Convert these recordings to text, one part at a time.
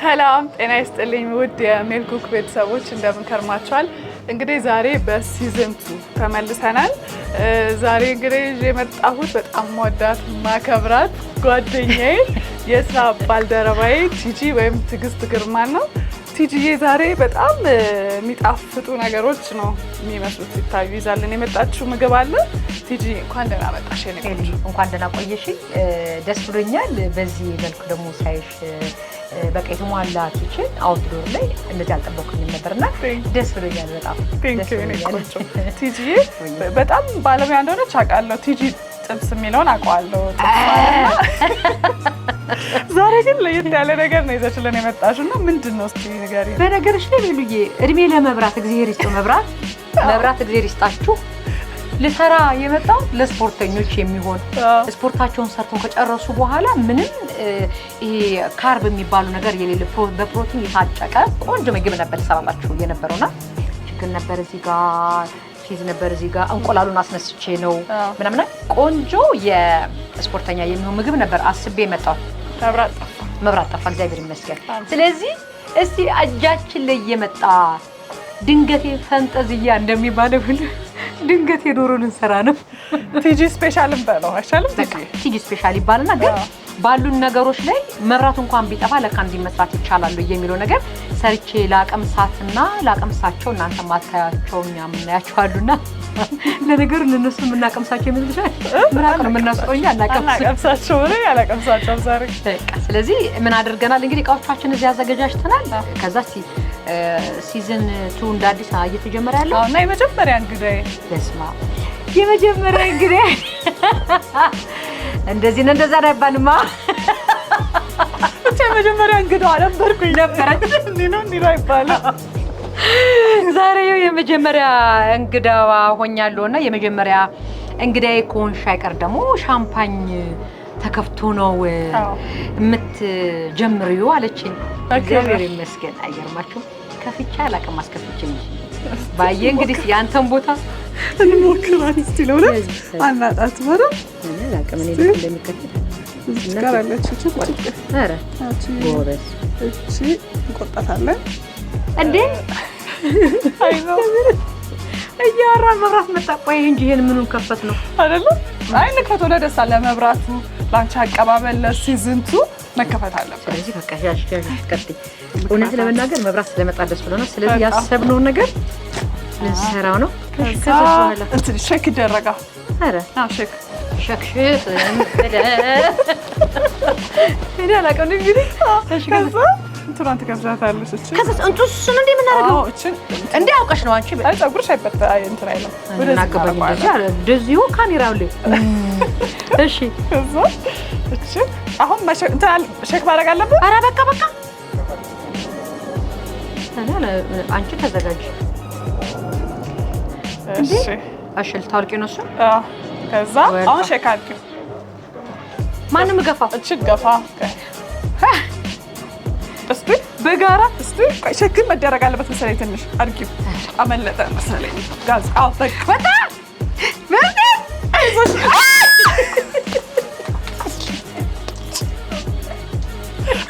ሰላም ጤና ይስጥልኝ ውድ የሜልኩክ ቤተሰቦች እንደምን ከርማችኋል? እንግዲህ ዛሬ በሲዝን 2 ተመልሰናል። ዛሬ እንግዲህ የመጣሁት በጣም ወዳት ማከብራት ጓደኛዬ የስራ ባልደረባዬ ቲጂ ወይም ትግስት ግርማን ነው። ቲጂዬ ዛሬ በጣም የሚጣፍጡ ነገሮች ነው የሚመስሉት ሲታዩ ይዛልን የመጣችው ምግብ አለ። ቲጂ እንኳን ደህና መጣሽ። እንኳን ደህና ቆየሽ። ደስ ብሎኛል። በዚህ መልኩ ደግሞ ሳይሽ በቃ የተሟላ ኪችን አውትዶር ላይ እንደዚህ አልጠበኩኝም ነበርና ደስ ብሎኛል በጣም። ቲጂዬ በጣም ባለሙያ እንደሆነች አውቃለሁ። ቲጂ ጥብስ የሚለውን አውቀዋለሁ። ዛሬ ግን ለየት ያለ ነገር ነው ይዘሽልን የመጣሽው እና ምንድነው እስቲ ንገሪኝ። በነገርሽ ላይ ሉዬ እድሜ ለመብራት እግዚአብሔር ይስጥ። መብራት እግዚአብሔር ይስጣችሁ። ለሰራ የመጣው ለስፖርተኞች የሚሆን ስፖርታቸውን ሰርተው ከጨረሱ በኋላ ምንም ይሄ ካርብ የሚባሉ ነገር የሌለ በፕሮቲን የታጨቀ ቆንጆ ምግብ ነበር ሰራላችሁ የነበረውና ችግር ነበር እዚህ ጋር ቺዝ ነበር እዚህ ጋር እንቁላሉን አስነስቼ ነው ምናምን ቆንጆ የስፖርተኛ የሚሆን ምግብ ነበር አስቤ የመጣው። መብራት ጠፋ እግዚአብሔር ይመስገን። ስለዚህ እስቲ እጃችን ላይ የመጣ ድንገቴ ፈንጠዝያ እንደሚባለው ሁሉ ድንገቴ ዶሮን እንሰራ ነው። ቲጂ ስፔሻል እንበለው አይሻልም? ቲጂ ስፔሻል ይባልና ግን ባሉን ነገሮች ላይ መብራት እንኳን ቢጠፋ ለካ እንዲመስራት ይቻላል የሚለው ነገር ሰርቼ ላቀምሳትና ላቀምሳቸው እናንተ ማታያቸው እኛም እናያቸዋሉና ለነገሩ እነሱ ምናቀምሳቸው ይመስልሻል? ምራቅ ነው ምናስቆኛ እናቀምሳቸው ነው ያላቀምሳቸው ዛሬ በቃ። ስለዚህ ምን አድርገናል እንግዲህ እቃዎቻችን እዚህ አዘጋጅተናል። ከዛ ሲዝን 2 እንደ አዲስ እየተጀመረ ያለው እና የመጀመሪያ እንግዲህ ደስማ የመጀመሪያ እንግዲህ እንደዚህ ነው እንደዛ አይባልማ። እቺ የመጀመሪያ እንግዳው ነበርኩኝ ነበረች እንዴ ነው አይባልም። ዛሬ የመጀመሪያ እንግዳዋ ሆኛለሁና የመጀመሪያ እንግዳዬ ኮንሻ አይቀር ደግሞ ሻምፓኝ ተከፍቶ ነው የምትጀምሪው አለችኝ። እግዚአብሔር ይመስገን። አይገርማችሁም? ከፍቻ አላውቅም አስከፍቼ እንጂ ባየ እንግዲህ ያንተን ቦታ እንሞክራለን። እስቲ ለሁለት አናጣት ማለት አላውቅም እኔ እንደሚከፈት ትቀራለች። ኧረ ጎበዝ እቺ እንቆጣታለን እንዴ? አይኖ እያወራን መብራት መጣ። ቆይ እንጂ ይሄን ምኑን ከፈት ነው አይደለ? አይ ንከቶ ለደስ አለ መብራቱ ላንቺ አቀባበል ለሲዝን 2 መከፈት አለበት። ስለዚህ በቃ ያሽያሽ አስቀጥይ። እውነት ለመናገር መብራት ስለመጣ ደስ ብሎናል። ስለዚህ ያሰብነው ነገር ልንሰራው ነው። ከዛ እንትን ሼክ ይደረጋል። ኧረ ሼክ እኔ አላውቅም እንግዲህ ከዛ እንትናን ትከፍታታለሽ። እቺ ከዛ እንቱስን እንደ ምን አደረገው? እቺ እንዴ አውቀሽ ነው አንቺ? አይ ፀጉርሽ አይበጣ እንትን አይልም። ወደዚህ አገባኝ እንደዚህ አለ እንደዚሁ ካሜራው ላይ እሺ። ከዛ እቺ አሁን እንትን ሼክ ማድረግ አለበት። ኧረ በቃ አንቺ ተዘጋጅ። እሺ አሽል ታውቂ ነው እሱ። ከዛ አሁን ሼክ አድርጊው። ማንም ገፋው? እቺ ገፋ እስቲ በጋራ እስቲ ሼክ መደረግ አለበት መሰለኝ። ትንሽ አድርጊው። አመለጠ መሰለኝ ጋዝ አውጥቅ ወጣ ወጣ አይዞሽ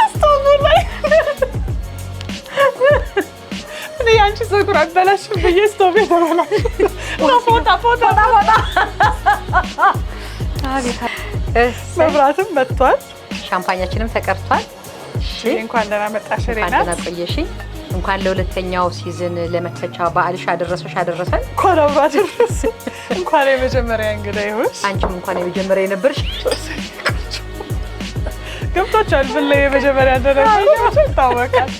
አስተውሉ ያንቺ ፀጉር አበላሽም ብዬ ስቶቭ ተበላሽ። ፎታ አቤት መብራትም መጥቷል። ሻምፓኛችንም ተቀርቷል። እሺ እንኳን ደህና መጣሽ ሬና። እንኳን ደህና ቆየሽኝ። እንኳን ለሁለተኛው ሲዝን ለመክፈቻ በዓልሽ አደረሰን። ኮረባ ድረስ እንኳን የመጀመሪያ እንግዳ ይሁንሽ። አንቺም እንኳን የመጀመሪያ የነበርሽ ገብቶሻል። ብለህ የመጀመሪያ እንደነበርሽ ታወቃል።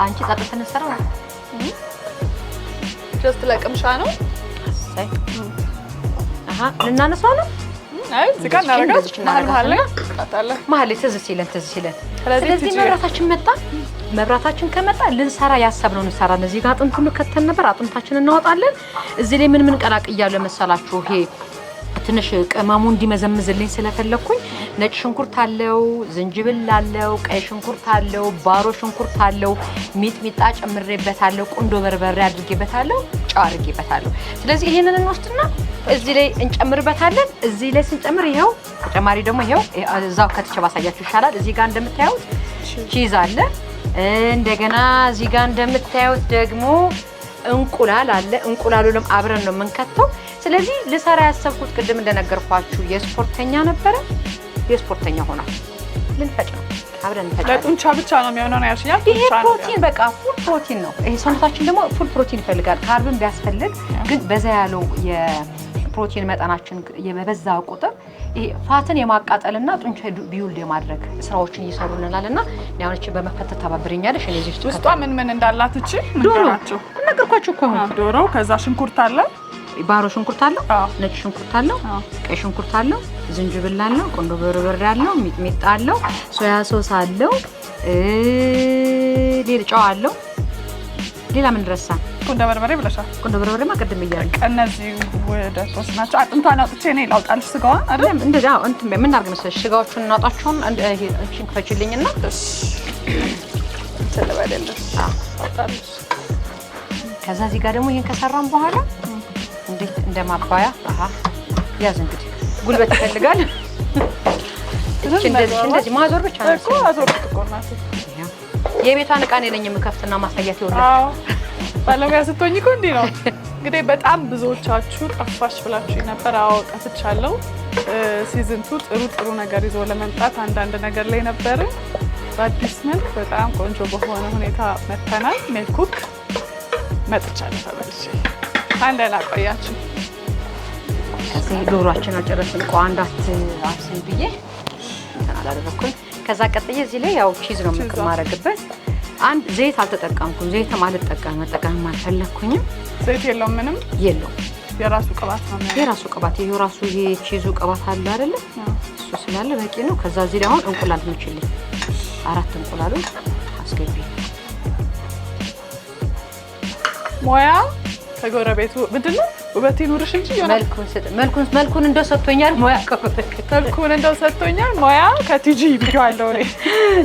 አንቺ ጣጥተን ሰራ ጀስት ለቅምሻ ነው። አይ ልናነሳው ነው። አይ እዚህ ጋር መሀል ላይ ትዝ ሲለን ስለዚህ መብራታችን መጣ። መብራታችን ከመጣ ልንሰራ ያሰብነው እንሰራለን። እዚህ ጋር አጥንቱን ከተን ነበር። አጥንታችንን እናወጣለን። እዚህ ላይ ምን ቀላቅያለሁ መሰላችሁ? ይሄ ትንሽ ቅመሙ እንዲመዘምዝልኝ ስለፈለኩኝ ነጭ ሽንኩርት አለው፣ ዝንጅብል አለው፣ ቀይ ሽንኩርት አለው፣ ባሮ ሽንኩርት አለው፣ ሚጥሚጣ ጨምሬበታለሁ፣ ቁንዶ በርበሬ አድርጌበታለሁ፣ ጨው አድርጌበታለሁ። ስለዚህ ይሄንን እንወስድና እዚህ ላይ እንጨምርበታለን። እዚህ ላይ ስንጨምር ይሄው ተጨማሪ ደግሞ ይሄው እዛው ከተቸ ባሳያችሁ ይሻላል። እዚህ ጋር እንደምታዩት ቺዝ አለ። እንደገና እዚህ ጋር እንደምታዩት ደግሞ እንቁላል አለ። እንቁላሉንም አብረን ነው የምንከተው። ስለዚህ ልሰራ ያሰብኩት ቅድም እንደነገርኳችሁ የስፖርተኛ ነበረ። የስፖርተኛ ሆኗል። ልንፈጭ ነው። አብረን እንፈጫለን። ለጡንቻ ብቻ ነው የሚሆነው ነው ያልሽኝ? ይሄ ፕሮቲን በቃ ፉል ፕሮቲን ነው። ይሄ ሰውነታችን ደግሞ ፉል ፕሮቲን ይፈልጋል። ካርብን ቢያስፈልግ ግን በዛ ያለው የፕሮቲን መጠናችን የበዛ ቁጥር ይሄ ፋትን የማቃጠልና ጡንቻ ቢውልድ የማድረግ ስራዎችን እየሰሩልናልና ያውንቺ በመፈተት ተባብረኛለሽ። እኔ እዚህ ውስጧ ምን እንዳላት እቺ ነገራችሁ ነገርኳችሁ እኮ ዶሮ፣ ከዛ ሽንኩርት አለ፣ ባሮ ሽንኩርት አለው፣ ነጭ ሽንኩርት አለው፣ ቀይ ሽንኩርት አለው፣ ዝንጅብል አለው፣ ቁንዶ በርበሬ አለው፣ ሚጥሚጣ አለው፣ ሶያ ሶስ አለው፣ ሌላ ጨው አለው። ሌላ ምን ረሳ? ቁንዶ በርበሬ ብለሻል። ቁንዶ በርበሬ ማቀደም ይያለሽ። እነዚህ ወደ ተወስናቸው አጥንቷን አውጥቼ እኔ ላውጣልሽ ስጋዋን አይደል? እንደዛ እንትን ምን አድርግ መሰለሽ ስጋዎቹን እናውጣቸውን ይሄ እቺን ክፈችልኝና ስለበደልሽ አውጣልሽ። ከዛ እዚህ ጋር ደግሞ ይሄን ከሰራን በኋላ እንዴት እንደማባያ ያዝ እንግዲህ ጉልበት ይፈልጋል። እንደዚህ ማዞር ብቻ ነው እኮ አዞርኩት እኮ እናቴ። የቤቷን ዕቃ ነኝ የምከፍትና ማሳያት ይወላል። አዎ ባለሙያ ስትሆኚ እኮ እንዲህ ነው። እንግዲህ በጣም ብዙዎቻችሁ ጠፋሽ ብላችሁ ነበር። አዎ ጠፍቻለሁ። ሲዝን 2 ጥሩ ነገር ይዞ ለመምጣት አንዳንድ ነገር ላይ ነበር። በአዲስ መልክ በጣም ቆንጆ በሆነ ሁኔታ መተናል። ሜልኩክ መጥቻለሁ ተበልቼ። አንደና ቆያችሁ። ከዚህ ዶሮአችን አጨረስን። ቋንዳት አብስል ብዬ አላደረኩኝ። ከዛ ቀጥዬ እዚህ ላይ ያው ቺዝ ነው የምንማረግበት። አንድ ዘይት አልተጠቀምኩም። ዘይት መጠቀም አልፈለኩኝም። ዘይት የለውም፣ ምንም የለውም። የራሱ ቅባት ነው ማለት የራሱ ቅባት ይሄው ራሱ ይሄ ቺዙ ቅባት አለ አይደለ? እሱ ስላለ በቂ ነው። ከዛ እዚህ ላይ አሁን እንቁላል ነችልኝ 4 እንቁላሎች አስገቢ። ሞያ ከጎረቤቱ ምንድነው ውበት ይኑርሽ እንጂ ይሆናል። መልኩን እንደው ሰጥቶኛል። ሞያ መልኩን እንደው ሰጥቶኛል። ሞያ ከቲጂ ቢያለው ነው።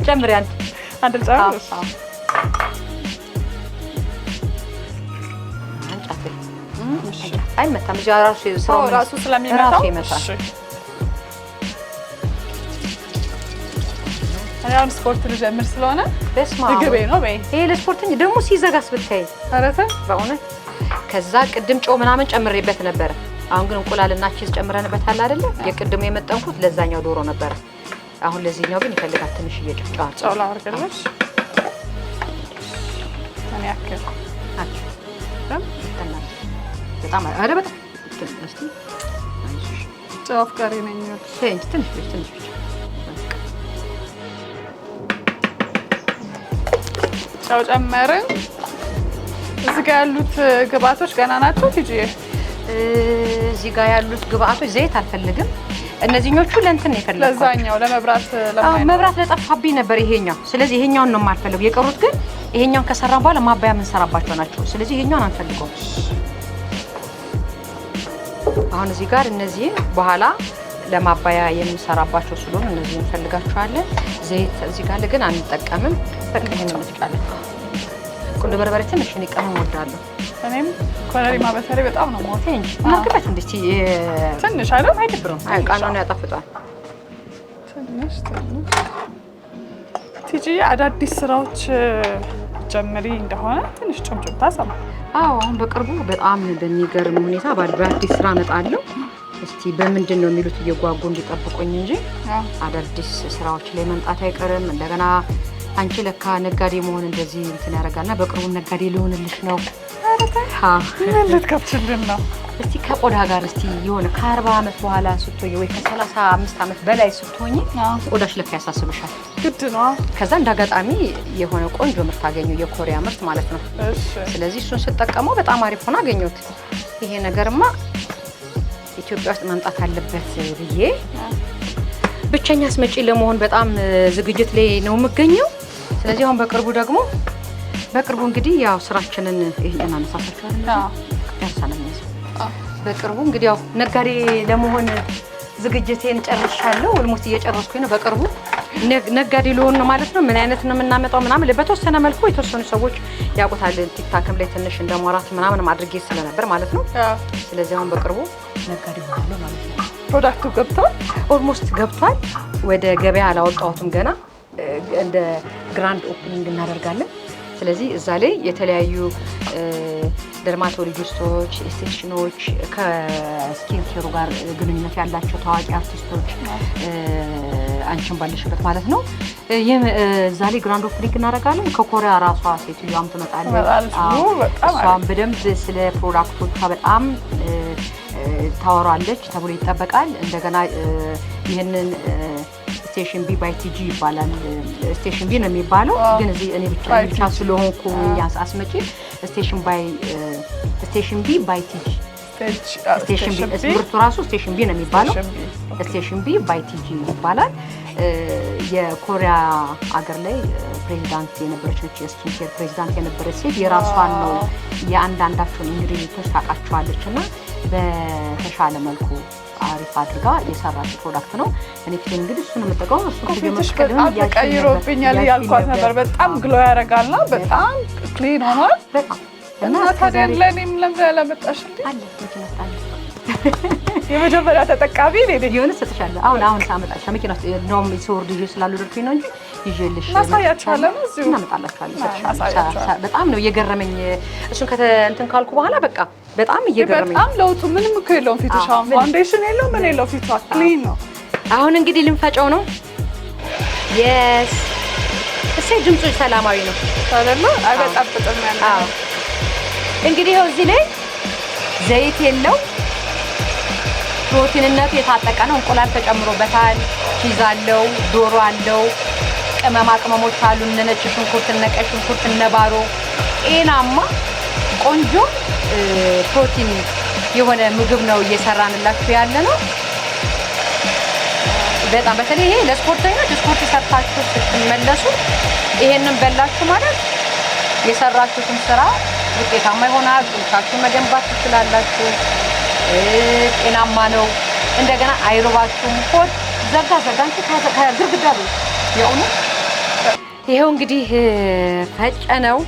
ጨምሪ አንድ ጨምር። አይመታም። እዚህ ራሱ ስለሚመታው ይመታል። አሁን ስፖርት ልጀምር ስለሆነ ምግቤ ነው በይ። ይሄ ለስፖርት እንጂ ደግሞ ሲዘጋስ ብታይ አረተ በእውነት። ከዛ ቅድም ጨው ምናምን ጨምሬበት ነበር። አሁን ግን እንቁላልና ቺዝ ጨምረንበታል አይደለ? የቅድሙ የመጠንኩት ለዛኛው ዶሮ ነበር። አሁን ለዚህኛው ግን ይፈልጋል ትንሽ እየጨጫው ጨው ላድርግልሽ። እኔ ያክል በጣም በጣም እስቲ ጨው አፍቃሪ ነኝ። ትንሽ ጨው ጨመርን። እዚህ ጋር ያሉት ግብአቶች ገና ናቸው ቲጂ? እዚህ ጋር ያሉት ግብአቶች ዘይት አልፈልግም። እነዚህኞቹ ለእንትን ነው የፈለኩት፣ ለዛኛው ለመብራት መብራት ለጠፋብኝ ነበር ይሄኛው። ስለዚህ ይሄኛውን ነው የማልፈልገው። የቀሩት ግን ይሄኛውን ከሰራን በኋላ ማባያ የምንሰራባቸው ናቸው። ስለዚህ ይሄኛውን አንፈልገውም። አሁን እዚህ ጋር እነዚህ በኋላ ለማባያ የምንሰራባቸው ስለሆነ እነዚህ እንፈልጋቸዋለን። ዘይት እዚህ ጋር ግን አንጠቀምም። በቃ ይሄን እንፍጫለን። ቁንዶ በርበሬ ትንሽ እኔ ቀመም እወዳለሁ። እኔም ኮረሪማ በተለይ በጣም ነው ሞቴ እንጂ እናንተበት እንዴ ትንሽ አይደል? አይደብርም። አይ ቃናውን ያጣፍጣል። ትንሽ ቲጂ አዳዲስ ስራዎች ልትጀምሪ እንደሆነ ትንሽ ጭምጭምታ ሰማሁ። አዎ አሁን በቅርቡ በጣም በሚገርም ሁኔታ በአዲስ ስራ እመጣለሁ። እስቲ በምንድን ነው የሚሉት እየጓጉ እንዲጠብቁኝ እንጂ አዳዲስ ስራዎች ላይ መምጣት አይቀርም። እንደገና አንቺ ለካ ነጋዴ መሆን እንደዚህ እንትን ያደርጋልና በቅርቡ ነጋዴ ሊሆንልሽ ነው። ምን ልትከፍችልን ነው? እስቲ ከቆዳ ጋር እስቲ የሆነ ከ40 ዓመት በኋላ ስትሆኚ ወይ ከ35 ዓመት በላይ ስትሆኚ ቆዳሽ ለካ ያሳስብሻል። ግድ ነው። ከዛ እንዳጋጣሚ የሆነ ቆንጆ ምርት አገኘሁ፣ የኮሪያ ምርት ማለት ነው። ስለዚህ እሱን ስጠቀመው በጣም አሪፍ ሆኖ አገኘሁት። ይሄ ነገርማ ኢትዮጵያ ውስጥ መምጣት አለበት ብዬ ብቸኛ አስመጪ ለመሆን በጣም ዝግጅት ላይ ነው የምገኘው። ስለዚህ አሁን በቅርቡ እንግዲህ ያው ስራችንን ይሄን አነሳሳችኋል ያሳለኝ በቅርቡ እንግዲህ ያው ነጋዴ ለመሆን ዝግጅቴን ጨርሻለሁ። ኦልሞስት እየጨረስኩኝ ነው። በቅርቡ ነጋዴ ልሆን ነው ማለት ነው። ምን አይነት ነው የምናመጣው ምናምን በተወሰነ መልኩ የተወሰኑ ሰዎች ያውቁታል። ቲክታክም ላይ ትንሽ እንደሞራት ምናምን ማድረጌ ስለነበር ማለት ነው። ስለዚህ አሁን በቅርቡ ነጋዴ ሆናለሁ ማለት ነው። ፕሮዳክቱ ገብቷል፣ ኦልሞስት ገብቷል። ወደ ገበያ አላወጣሁትም ገና። እንደ ግራንድ ኦፕኒንግ እናደርጋለን። ስለዚህ እዛ ላይ የተለያዩ ደርማቶሎጂስቶች፣ ኤስቴቲሽኖች ከስኪን ኬሩ ጋር ግንኙነት ያላቸው ታዋቂ አርቲስቶች አንቺን ባለሽበት ማለት ነው እዛ ላይ ግራንድ ኦፕኒንግ እናደርጋለን። ከኮሪያ ራሷ ሴትዮዋም ትመጣለች። እሷም በደንብ ስለ ፕሮዳክቶቿ በጣም ታወራለች ተብሎ ይጠበቃል። እንደገና ይህንን ስቴሽን ቢ ባይ ቲጂ ይባላል። ስቴሽን ቢ ነው የሚባለው፣ ግን እዚህ እኔ ብቻ ስለሆንኩ አስመጪ ስቴሽን ቢ ባይ ቲጂ ስቴሽን ቢ ምርቱ ራሱ ስቴሽን ቢ ነው የሚባለው። ስቴሽን ቢ ባይ ቲጂ ይባላል። የኮሪያ አገር ላይ ፕሬዚዳንት የነበረች ነች። የስኪን ኬር ፕሬዚዳንት የነበረች ሴት የራሷን ነው የአንዳንዳቸውን ኢንግሪዲየንቶች ታውቃቸዋለች እና በተሻለ መልኩ አሪፍ አድርጋ የሰራች ፕሮዳክት ነው። እኔ ፊት እንግዲህ እሱን የምጠቀመው እሱ በጣም ተቀይሮብኛል ያልኳት ነበር። በጣም ግሎ ያደርጋልና በጣም ክሊን ሆኗል። እና ታዲያ ለኔም ለምን ያላመጣሽልኝ? አለ መኪና አለ የመጀመሪያ ተጠቃሚ ነኝ። የሆነ ሰጥሻለሁ። አሁን ሳመጣሽ መኪና ውስጥ ነው ሲወርድ ይዤ ስላሉ ደርኩኝ ነው እንጂ ይዤልሽ ማሳያችኋለሁ። እዚሁ እናመጣላችኋለን። በጣም ነው እየገረመኝ እሱን እንትን ካልኩ በኋላ በቃ በጣም እየገረመኝ። በጣም ለውጡ ምንም እኮ የለውም። ፊትሽ አሁን ፋውንዴሽን የለውም ምን የለውም። ፊቷ ክሊን ነው። አሁን እንግዲህ ልንፈጨው ነው። የስ እሰይ ድምፁ ሰላማዊ ነው አይደለ? አይበጣብጥም ያለው እንግዲህ እዚህ ላይ ዘይት የለው ፕሮቲንነቱ የታጠቀ ነው። እንቁላል ተጨምሮበታል። ቺዝ አለው፣ ዶሮ አለው፣ ቅመማ ቅመሞች አሉ። ነጭ ሽንኩርት፣ ቀይ ሽንኩርት፣ ባሮ ጤናማ ቆንጆ ፕሮቲን የሆነ ምግብ ነው እየሰራንላችሁ ያለ ነው። በጣም በተለይ ይሄ ለስፖርተኞች ስፖርት ሰርታችሁ ስትመለሱ ይሄንን በላችሁ ማለት የሰራችሁትን ስራ ውጤታማ ይሆናል። ጡንቻችሁን መገንባት ትችላላችሁ። ጤናማ ነው። እንደገና አይሮባችሁም። ሆድ ዘጋንቺ ከግርግዳ ነው የእውነት። ይሄው እንግዲህ ፈጨ ነው።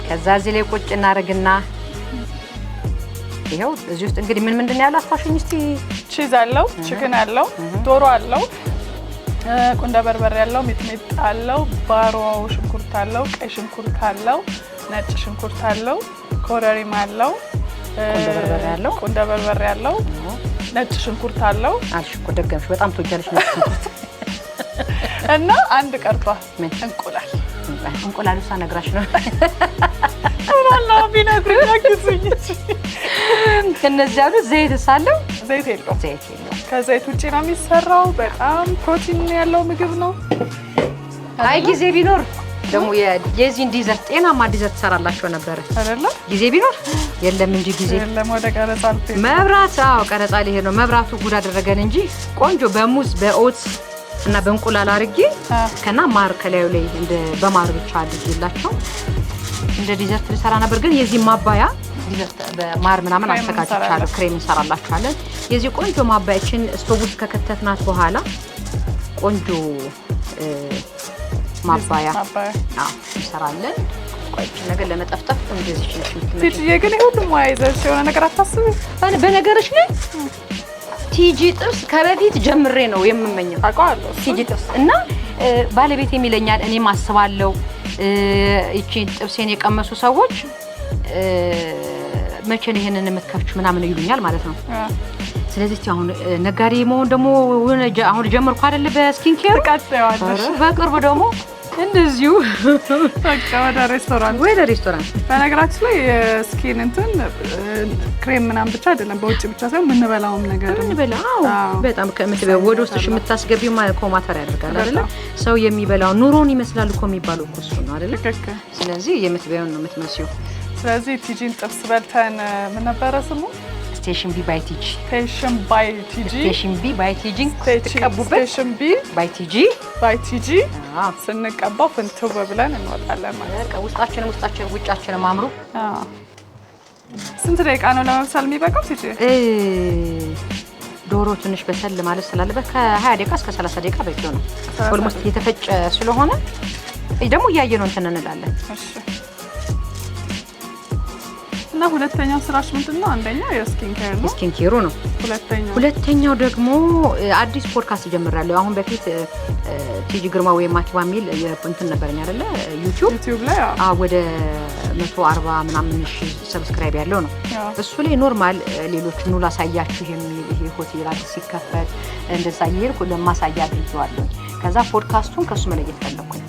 ከዛ እዚህ ላይ ቁጭ እናደርግና ይሄው እዚህ ውስጥ እንግዲህ ምንድን ያለው አስታሽኝ እስቲ። ቺዝ አለው፣ ቺክን አለው፣ ዶሮ አለው፣ ቁንደ በርበሬ አለው፣ ሚጥሚጣ አለው፣ ባሮ ሽንኩርት አለው፣ ቀይ ሽንኩርት አለው፣ ነጭ ሽንኩርት አለው፣ ኮረሪማ አለው፣ ቁንደ በርበሬ አለው፣ ነጭ ሽንኩርት አለው። አልሽ እኮ ደገምሽ። በጣም ትወጃለሽ ነጭ ሽንኩርት። እና አንድ ቀርቷል። እንቁላል እንቁላሉ ሳነግራሽ ነው። አላህ ቢነግረኝ አግዝኝ። እነዚህ ያሉ ዘይት ሳለው ዘይት የለውም። ከዘይት ውጪ ነው የሚሰራው። በጣም ፕሮቲን ያለው ምግብ ነው። አይ ጊዜ ቢኖር ደግሞ የዚህን ዲዘርት ጤናማ ዲዘርት ትሰራላችሁ ነበር አይደለ? ጊዜ ቢኖር የለም እንጂ ጊዜ የለም። ወደ ቀረጻ መብራት ቀረጻ ሊሄድ ነው። መብራቱ ጉድ አደረገን እንጂ ቆንጆ በሙዝ በኦትስ እና በእንቁላል አድርጌ ከና ማር ከላዩ ላይ እንደ በማር ብቻ አድርጌላቸው እንደ ዲዘርት ልሰራ ነበር። ግን የዚህ ማባያ ዲዘርት በማር ምናምን አስተካክቻለሁ። ክሬም እንሰራላችኋለን። የዚህ ቆንጆ ማባያችን ስቶቭ ውስጥ ከከተትናት በኋላ ቆንጆ ማባያ እንሰራለን። ቆይቼ ነገር ለመጠፍጠፍ እንደዚህ ቲጂ ግን ሁሉም ዋይዘሽ የሆነ ነገር አታስቢ። በነገርሽ ላይ ቲጂ ጥብስ ከበፊት ጀምሬ ነው የምመኘው። አውቃለሁ ቲጂ ጥብስ እና ባለቤት የሚለኛል እኔም አስባለሁ። እቺ ጥብሴን የቀመሱ ሰዎች መቼ ነው ይሄንን የምትከፍቹ ምናምን ይሉኛል ማለት ነው። ስለዚህ አሁን ነጋዴ መሆን ደግሞ አሁን ጀመርኩ አይደል በስኪን ኬር ተቀጣዩአለሽ በቅርቡ ደግሞ እንደዚሁ በቃ ወደ ሬስቶራንት በነገራችን ላይ ስኪን እንትን ክሬም ምናምን ብቻ አይደለም በውጭ ብቻ ሳይሆን የምንበላውም ነገር የምንበላው በጣም ከምትበላው ወደ ውስጥሽ የምታስገቢው ማለት ኮማተር ያደርጋል አይደል ሰው የሚበላው ኑሮን ይመስላል እኮ የሚባለው እኮ እሱ ነው አይደል ስለዚህ የምትበያውን ነው የምትመስዪው ስለዚህ ቲጂን ጥብስ በልተን ምን ነበረ ስሙ ስቴሽን ቢ ባይ ቲጂ ስቴሽን ባይ ቲጂ ተቀቡበት ስቴሽን ቢ ባይ ቲጂ ስንቀባው ፍንትው ብለን እንወጣለን ማለት ነው። ውጫችንም አምሩ። ስንት ደቂቃ ነው ለመብሰል የሚበቃው ቲጂ? ዶሮ ትንሽ በሰል ማለት ስላለበት ከ20 ደቂቃ እስከ 30 ደቂቃ በቂው ነው። ኦልሞስት የተፈጨ ስለሆነ ደግሞ እያየ ነው እንትን እንላለን። እሺ እና ሁለተኛው ስራሽ ምንድነው? አንደኛው የስኪን ኬር ነው። ስኪን ኬሩ ነው። ሁለተኛው ደግሞ አዲስ ፖድካስት ጀምራለሁ። አሁን በፊት ቲጂ ግርማ ወይ ማቲባ ሚል እንትን ነበርኛ አይደለ? ዩቲዩብ ላይ ወደ 140 ምናምን ሺህ ሰብስክራይብ ያለው ነው። እሱ ላይ ኖርማል ሌሎች ኑ ላሳያችሁ የሚል ይሄ ሆቴል አዲስ ሲከፈት እንደዛ ይሄርኩ ለማሳያ አድርጌዋለሁ። ከዛ ፖድካስቱን ከሱ መለየት ፈለኩኝ።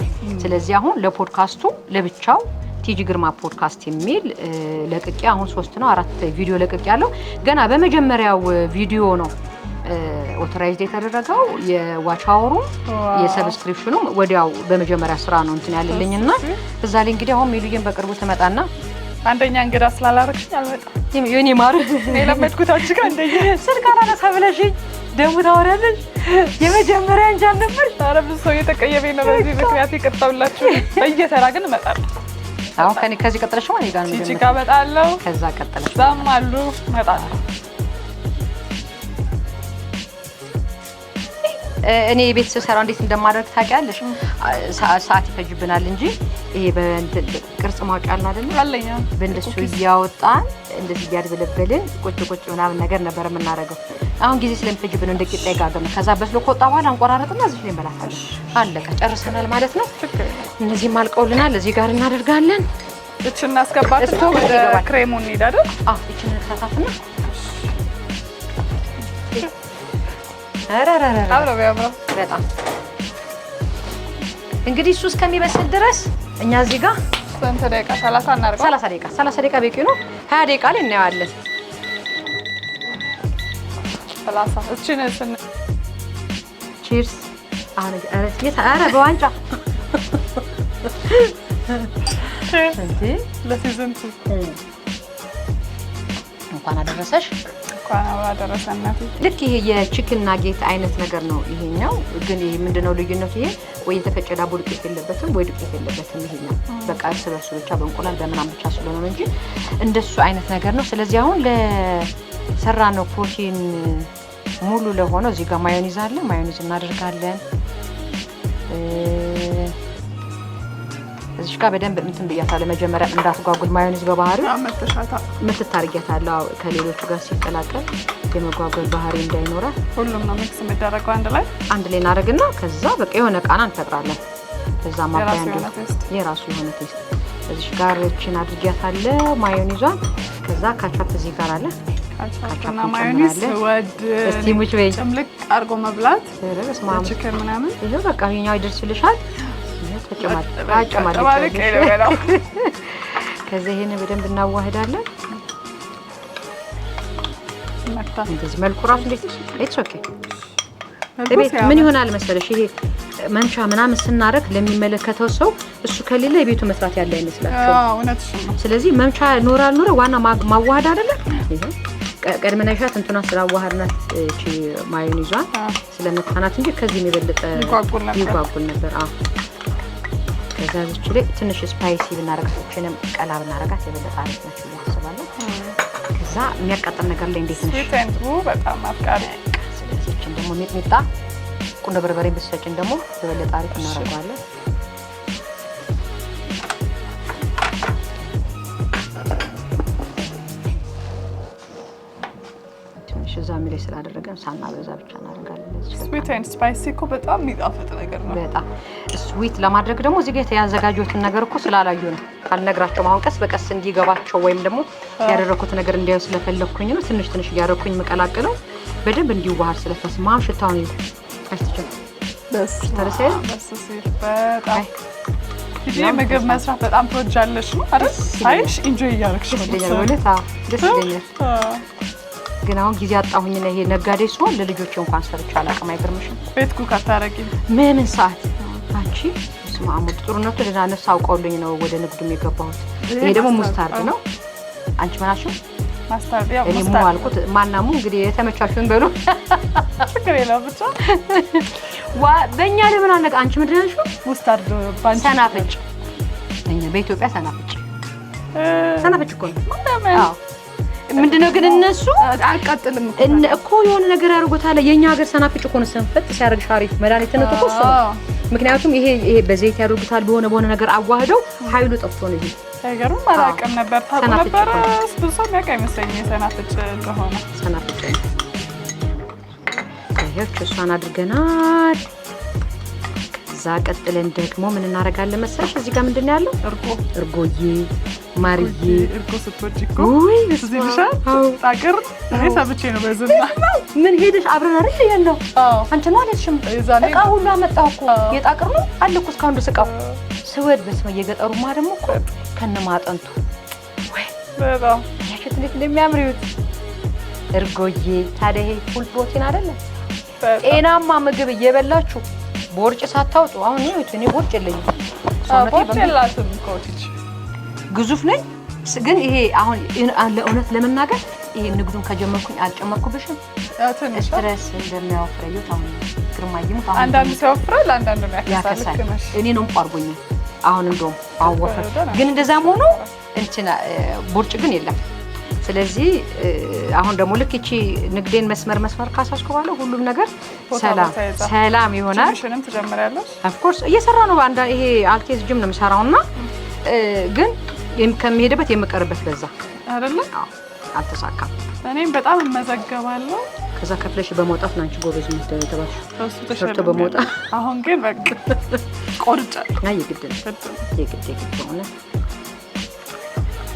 ስለዚህ አሁን ለፖድካስቱ ለብቻው ቲጂ ግርማ ፖድካስት የሚል ለቅቄ አሁን 3 ነው 4 ቪዲዮ ለቅቄ ያለው ገና በመጀመሪያው ቪዲዮ ነው ኦቶራይዝድ የተደረገው የዋች አወሩ የሰብስክሪፕሽኑ ወዲያው በመጀመሪያ ስራ ነው እንትን ያለልኝና እዛ ላይ እንግዲህ አሁን ሜሉዬን በቅርቡ ትመጣና አንደኛ እንግዳ ስላላረክሽኝ አልመጣም የኔ ማር ለመድኩት አንቺ ጋር አንደኛ ስልክ አላነሳ ብለሽኝ ደሙ ታወራለሽ የመጀመሪያ እንጂ አልነበርሽ ኧረ ብዙ ሰው እየተቀየመኝ ነው በዚህ ምክንያት ይቅርታውላችሁ በየተራ ግን እመጣለሁ አሁን ከዚህ ቀጥለሽ ማለት ጋር ነው ቲጂ ጋር እመጣለሁ ከዛ ቀጥለሽ ዛም አሉ እመጣለሁ እኔ ቤት ስሰራ እንዴት እንደማደርግ ታውቂያለሽ ሰዓት ይፈጅብናል እንጂ ይሄ በእንትን ቅርጽ ማውጫል አይደል አለኛ በእንደሱ ያወጣን እንደዚህ ያድበለበልን ቁጭ ምናምን ነገር ነበር የምናደርገው አሁን ጊዜ ስለምፈጅብን እንደ ቂጣ ይጋገር ነው ከዛ በስሎ ከወጣ በኋላ አንቆራረጥና እዚህ ላይ እንበላታለን አለቀ ጨርሰናል ማለት ነው እነዚህ ማልቀውልናል እዚህ ጋር እናደርጋለን እቺን እናስገባት ወደ ክሬሙ እንሄዳለን እቺን እንከታተፍና አብረው ያምራው በጣም እንግዲህ እሱ እስከሚበስል ድረስ እኛ እዚህ ጋር ስንት ደቂቃ 30 እናርጋ 30 ደቂቃ በቂ ነው 20 ደቂቃ ላይ እናያለን 30 እቺን ስን ቺርስ አረ በዋንጫ እንዴ ለሲዝን 2 እንኳን አደረሰሽ አደረሰናት ልክ ይሄ የቺክን ናጌት አይነት ነገር ነው ይሄኛው ግን ይሄ ምንድነው ልዩነቱ ይሄ ወይ የተፈጨ ዳቦ ዱቄት የለበትም ወይ ዱቄት የለበትም ይሄኛው በቃ እርስ ብቻ በእንቁላል በመናም ብቻ ስለሆነ እንጂ እንደሱ አይነት ነገር ነው ስለዚህ አሁን ለሰራነው ፕሮቲን ሙሉ ለሆነው እዚህ ጋር ማዮኒዝ አለ ማዮኒዝ እናደርጋለን እዚህ ጋር በደንብ እንትን ብያታለሁ መጀመሪያ እንዳትጓጉል ማዮኒዝ በባህሪው ምትታርጊያታለሁ ከሌሎቹ ጋር ሲቀላቀል የመጓጓል ባህሪ እንዳይኖራት ሁሉም ነው ሚክስ የሚደረገው አንድ ላይ እናደርግና ከዛ በቃ የሆነ ቃና እንፈጥራለን ከዛ ማባያ የራሱ የሆነ ቴስት እዚህ ጋር እቺን አድርጊያታለሁ ማዮኒዟን ከዛ ካቻፕ እዚህ ጋር አለ ካቻፕና ማዮኒዝ ወድ እስቲሙች ወይ ጭምልቅ አርጎ መብላት ቺክን ምናምን ይሄ በቃ ይኛው ይደርስልሻል ተጨማሪ ከዛ ይሄን በደንብ እናዋህዳለን እንደዚህ መልኩ ራሱ እንዴት ኢትስ ኦኬ ምን ይሆናል መሰለሽ ይሄ መንቻ ምናምን ስናረግ ለሚመለከተው ሰው እሱ ከሌለ የቤቱ መስራት ያለ አይመስላችሁም እውነትሽ ነው ስለዚህ መንቻ ኖር ዋና ማዋሃድ አይደለ ይሄ ቀድመና ይሻት እንትና ስላዋሃድናት እቺ ማዮኒዟን ስለመታናት እንጂ ከዚህ የበለጠ ይጓጉል ነበር ከዛ እቺ ላይ ትንሽ ስፓይሲ ብናረጋችንም ቀላ ብናረጋት የበለጠ አሪፍ ነች ብዬ አስባለሁ ከዛ የሚያቃጥል ነገር ላይ እንዴት ነሽ ስዊት በጣም አፍቃሪ ስለዚህ እቺን ደግሞ ሚጥሚጣ ቁንዶ በርበሬ ብትሰጪን ደግሞ የበለጠ አሪፍ እናረጋዋለን ትንሽ እዛ ስላደረገን ሳናበዛ ብቻ እናደርጋለን። ስዊት ኤንድ ስፓይሲ እኮ በጣም የሚጣፍጥ ነገር ነው። በጣም ስዊት ለማድረግ ደግሞ እዚህ ጋር ያዘጋጁትን ነገር እኮ ስላላዩ ነው ካልነግራቸው አሁን ቀስ በቀስ እንዲገባቸው ወይም ደግሞ ያደረኩት ነገር እንዲያዩ ስለፈለኩኝ ነው። ትንሽ ትንሽ እያደረኩኝ መቀላቀለው በደንብ እንዲዋሃድ ስለፈስማ ሽታውን አይተቸው ደስ ሲል በጣም ይሄ ምግብ መስራት በጣም ትወጃለሽ ነው አይደል? አይሽ ኢንጆይ እያደረግሽ ነው። ደስ ይለኛል። ግን አሁን ጊዜ አጣሁኝ ነው። ይሄ ነጋዴ ሲሆን ለልጆች እንኳን ሰርቼ አላውቅም። አይገርምሽም? ቤት ኩክ አታረጊም? ምን ሰዓት አንቺ ስማሙ ጥሩነቱ ለናነሳ አውቀውልኝ ነው ወደ ንግዱም የገባሁት። ይሄ ደግሞ ሙስታርድ ነው። አንቺ ምናችሁ? ማስታርድ ያው እኔ ሙ አልኩት ማናሙ እንግዲህ የተመቻችሁን በሉ ችግር የለውም ብቻ በእኛ ለምን አነቃ አንቺ ምንድን ነሽ? ሙስታርድ ባንቺ ሰናፍጭ እኛ በኢትዮጵያ ሰናፍጭ እኮ ነው። አዎ ምንድነው ግን እነሱ አቃጥልም እኮ የሆነ ነገር ያደርጉታል። የኛ ሀገር ሰናፍጭ እኮ ነው ሰንፈጥ ሲያደርግ ሻሪፍ መድኃኒትነቱ እኮ እሱ ነው። ምክንያቱም ይሄ በዘይት ያደርጉታል በሆነ ነገር አዋህደው ኃይሉ ጠፍቶ ነው። ይሄ ነገሩን አላውቅም ነበር። ታውቁ ነበር? ብዙ ሰው የሚያውቅ አይመስለኝም ሰናፍጭ እንደሆነ። ሰናፍጭ ይሄው እሷን አድርገናል። ከዛ ቀጥለን ደግሞ ምን እናደርጋለን መሰለሽ? እዚህ ጋር ምንድን ነው ያለው? እርጎዬ ማርዬ እርጎ ስትወጪ እኮ እዚህ ልሻል ታቅር እኔ ሰብቼ ነው በዝና ምን ሄደሽ አብረን አይደል ያለው? አንቺ ነው አለሽም እቃ ሁሉ አመጣው እኮ የጣቅር ነው አለ እኮ እስካሁን ድረስ እቃው ስወድ በስመ የገጠሩማ ደግሞ እኮ ከነማጠንቱ ወይ በጣም ያቺ እንዴት እንደሚያምሩት እርጎዬ። ታዲያ ይሄ ፉል ፕሮቲን አይደለ? ጤናማ ምግብ እየበላችሁ ቦርጭ ሳታውጡ አሁን ነው እኔ ቦርጭ የለኝም። ቦርጭ የላትም ኮቲች ግዙፍ ነኝ። ግን ይሄ አሁን ለእውነት ለመናገር ይሄ ንግዱን ከጀመርኩኝ አልጨመርኩብሽም። ስትረስ እንደሚያወፍረው ታውን ግርማዬም ታውን አንዳንድ ሲያወፍራል አንዳንድ ነው ያከሳል። እኔ ነው እንቋርጎኝ አሁን እንደውም አወፈር ግን እንደዛም ሆኖ እንትና ቦርጭ ግን የለም። ስለዚህ አሁን ደግሞ ልክ እቺ ንግዴን መስመር ካሳስኩ ባለው ሁሉም ነገር ሰላም ይሆናል። ሽንም ትጀምራለሽ? ኦፍ ኮርስ እየሰራ ነው። አንዳ ይሄ አልቴዝ ጂም ነው የምሰራውና ግን ከመሄድበት የምቀርበት በዛ አይደለ? አልተሳካም። እኔም በጣም እመዘገባለሁ። ከዛ ከፍለሽ በመውጣት ናንቺ ጎበዝ ምትተባሽ ሰርቶ በመውጣት አሁን ግን በቃ ቆርጫ የግድ ሆነ።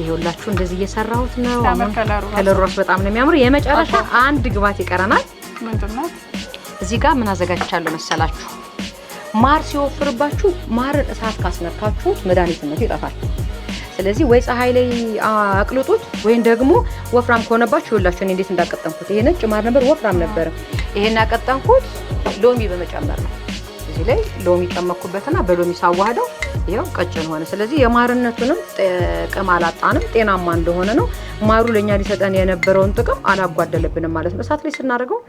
ይሄውላችሁ እንደዚህ እየሰራሁት ነው። ከለሩ ራሱ በጣም ነው የሚያምር። የመጨረሻ አንድ ግባት ይቀረናል። ምንድነው? እዚህ ጋር ምን አዘጋጅቻለሁ መሰላችሁ? ማር ሲወፍርባችሁ ማርን እሳት ካስነካችሁት መድኃኒትነቱ ይጠፋል። ስለዚህ ወይ ፀሐይ ላይ አቅልጡት ወይም ደግሞ ወፍራም ከሆነባችሁ ይኸውላችሁ እኔ እንዴት እንዳቀጠንኩት። ይሄ ነጭ ማር ነበር፣ ወፍራም ነበር። ይሄን ያቀጠንኩት ሎሚ በመጨመር ነው። እዚህ ላይ ሎሚ ጨመርኩበትና በሎሚ ሳዋህደው ይሄው ቀጭን ሆነ። ስለዚህ የማርነቱንም ጥቅም አላጣንም፣ ጤናማ እንደሆነ ነው። ማሩ ለኛ ሊሰጠን የነበረውን ጥቅም አላጓደለብንም ማለት ነው። እሳት ላይ ስናደርገው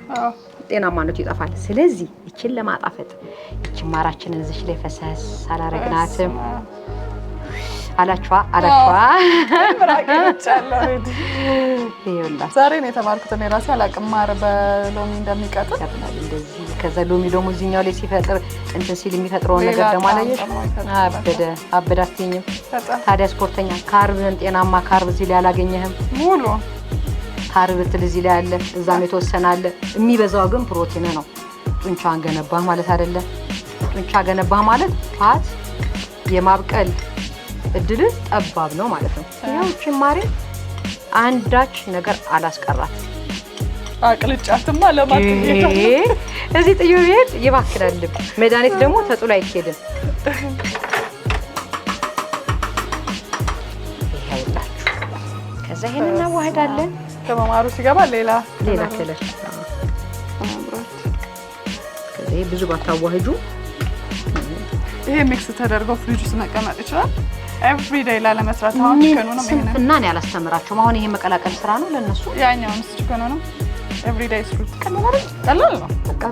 ጤናማነቱ ይጠፋል። ስለዚህ እቺን ለማጣፈጥ እቺን ማራችንን እዚህ ላይ ፈሰስ አላረግናትም። አላችዋ ዛሬ ነው የተማርኩት። እኔ ራሴ አላውቅም ማር በሎሚ እንደሚቀጥል እንደዚህ። ከዛ ሎሚ ደግሞ እዚህኛው ላይ ሲፈጥር እንትን ሲል የሚፈጥረውን ነገር ደግሞ አላየሽ? አበደ አትይኝም? ታዲያ ስፖርተኛ ካርብን ጤናማ ካርብ እዚህ ላይ አላገኘህም? ሙሉ ካርብ ብትል እዚህ ላይ አለ፣ እዛም የተወሰነ አለ። የሚበዛው ግን ፕሮቲን ነው። ጡንቻን ገነባህ ማለት አይደለ? ጡንቻ ገነባህ ማለት ፋት የማብቀል እድል ጠባብ ነው ማለት ነው። ያው ጭማሪ አንዳች ነገር አላስቀራት። አቅልጫትማ ለማጥየት እዚህ ጥዩ ቤት ይባክላል። መድኃኒት ደግሞ ተጥሎ አይኬድም። ይሄውላችሁ ከዛ ይሄን እናዋህዳለን። ከመማሩ ሲገባ ሌላ ከለር ከዚህ ብዙ ባታዋህዱ ይሄ ሚክስ ተደርጎ ፍሪጅ ውስጥ መቀመጥ ይችላል። ኤቭሪዴይ ላለመስራት አሁን ቺከኑ ነው ማለት እና እኔ አላስተምራቸውም። አሁን ይሄ መቀላቀል ስራ ነው ለነሱ። ያኛው ቺከኑ ነው ኤቭሪዴይ ፍሩት ቀላል ነው።